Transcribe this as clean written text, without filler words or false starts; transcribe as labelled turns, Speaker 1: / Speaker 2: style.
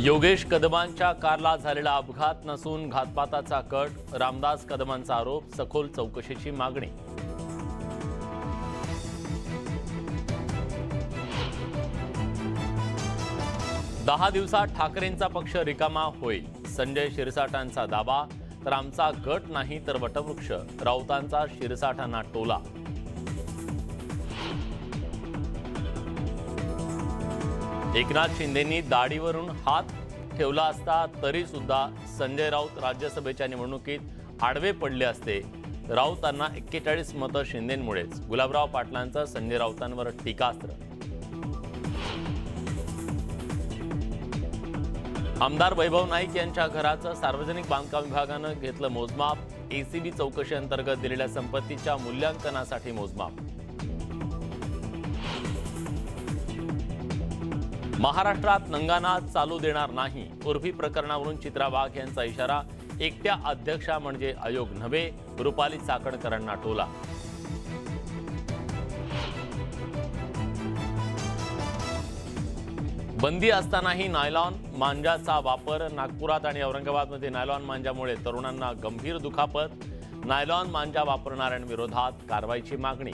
Speaker 1: योगेश कदमांच्या कारला झालेला अपघात नसून घातपाताचा कट, रामदास कदमांचा आरोप, सखोल चौकशीची मागणी। दहा दिवसात ठाकरेंचा पक्ष रिकामा होईल, संजय शिरसाटांचा दावा। तर आमचा गट नाही तर वटवृक्ष, राऊतांचा शिरसाटांना टोला। एकनाथ शिंदेंनी दाढीवरून हात ठेवला असता तरी सुद्धा संजय राऊत राज्यसभेच्या निवडणुकीत आडवे पडले असते। राऊतांना 41 मतं शिंदेंमुळेच, गुलाबराव पाटलांचं संजय राऊतांवर टीकास्त्र। आमदार वैभव नाईक यांच्या घराचं सार्वजनिक बांधकाम विभागानं घेतलं मोजमाप, एसीबी चौकशी अंतर्गत दिलेल्या संपत्तीच्या मूल्यांकनासाठी मोजमाप। महाराष्ट्रात नंगानाच चालू देणार नाही, उर्फी प्रकरणावरून चित्रा वाघ यांचा इशारा। एकट्या अध्यक्षा म्हणजे आयोग नव्हे, रुपाली चाकणकरांना टोला। बंदी असतानाही नायलॉन मांजाचा वापर, नागपुरात आणि औरंगाबादमध्ये नायलॉन मांजामुळे तरुणांना गंभीर दुखापत। नायलॉन मांजा वापरणाऱ्यांविरोधात कारवाईची मागणी।